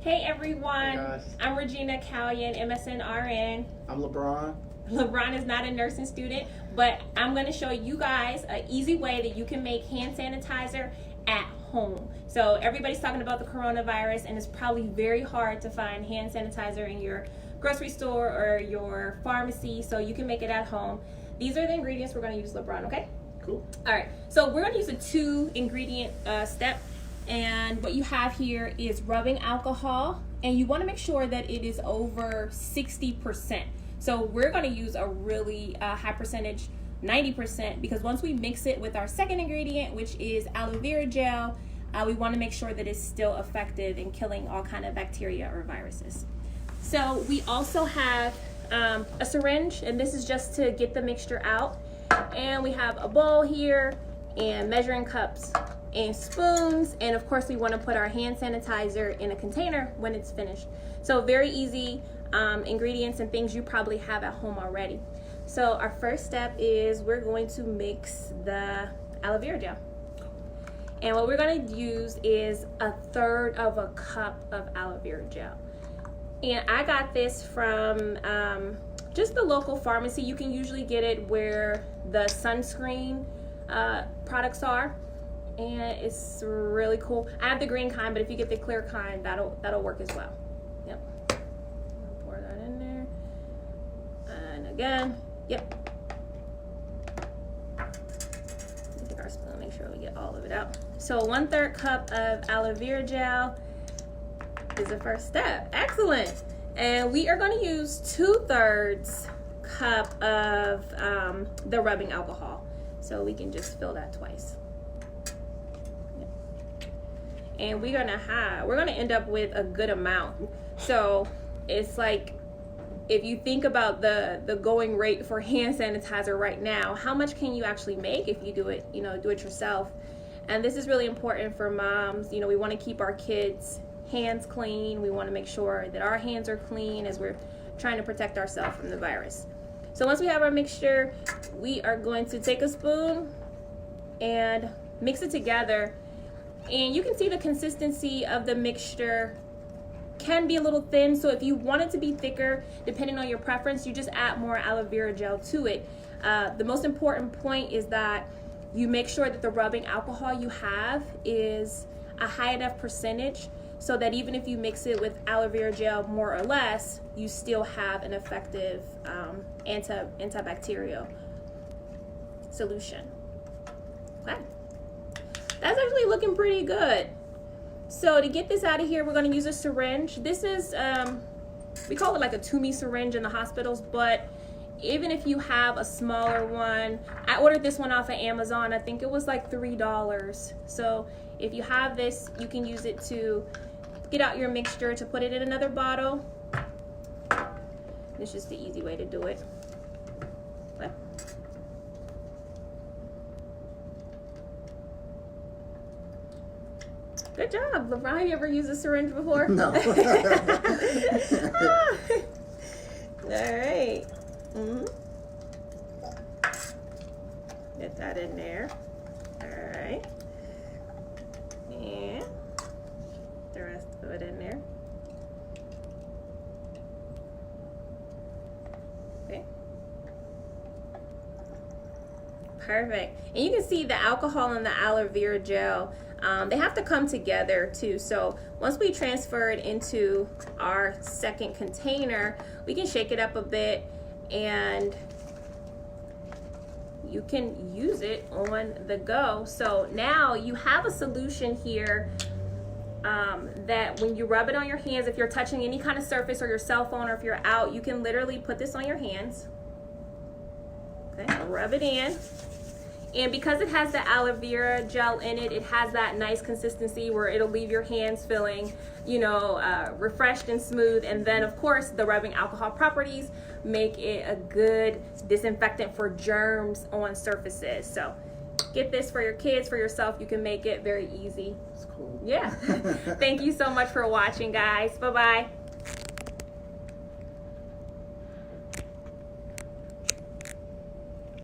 Hey everyone, Hey guys. I'm Regina MSN RN. I'm LeBron. LeBron is not a nursing student, but I'm going to show you guys an easy way that you can make hand sanitizer at home. So everybody's talking about the coronavirus, and it's probably very hard to find hand sanitizer in your grocery store or your pharmacy, so you can make it at home. These are the ingredients we're going to use, LeBron, okay? Cool. All right, so we're going to use a 2-ingredient step. And what you have here is rubbing alcohol, and you want to make sure that it is over 60%. So we're going to use a really high percentage, 90%, because once we mix it with our second ingredient, which is aloe vera gel, we want to make sure that it's still effective in killing all kind of bacteria or viruses. So we also have a syringe, and this is just to get the mixture out. And we have a bowl here and measuring cups and spoons, and of course we want to put our hand sanitizer in a container when it's finished. So very easy ingredients and things you probably have at home already. So our first step is we're going to mix the aloe vera gel, and what we're going to use is 1/3 of a cup of aloe vera gel. And I got this from just the local pharmacy. You can usually get it where the sunscreen products are. And it's really cool. I have the green kind, but if you get the clear kind, that'll work as well. Yep. Pour that in there. And again, yep. Take our spoon, make sure we get all of it out. So 1/3 cup of aloe vera gel is the first step. Excellent. And we are going to use 2/3 cup of the rubbing alcohol. So we can just fill that twice. And we're gonna end up with a good amount. So it's like, if you think about the going rate for hand sanitizer right now, how much can you actually make if you do it yourself? And this is really important for moms. We want to keep our kids' hands clean. We want to make sure that our hands are clean as we're trying to protect ourselves from the virus. So once we have our mixture, we are going to take a spoon and mix it together. And you can see the consistency of the mixture can be a little thin, so if you want it to be thicker, depending on your preference, you just add more aloe vera gel to it. The most important point is that you make sure that the rubbing alcohol you have is a high enough percentage so that even if you mix it with aloe vera gel more or less, you still have an effective antibacterial solution. Okay. That's actually looking pretty good. So to get this out of here, we're going to use a syringe. This is, we call it like a Toomey syringe in the hospitals, but even if you have a smaller one, I ordered this one off of Amazon. I think it was like $3. So if you have this, you can use it to get out your mixture, to put it in another bottle. It's just the easy way to do it. Okay. Good job, LeBron. Have you ever used a syringe before? No. All right. Get that in there. All right. And the rest of it in there. Okay. Perfect. And you can see the alcohol and the aloe vera gel. They have to come together too. So once we transfer it into our second container, we can shake it up a bit and you can use it on the go. So now you have a solution here that when you rub it on your hands, if you're touching any kind of surface or your cell phone, or if you're out, you can literally put this on your hands. Okay, rub it in. And because it has the aloe vera gel in it, it has that nice consistency where it'll leave your hands feeling, refreshed and smooth. And then, of course, the rubbing alcohol properties make it a good disinfectant for germs on surfaces. So get this for your kids, for yourself. You can make it very easy. That's cool. Yeah. Thank you so much for watching, guys. Bye-bye.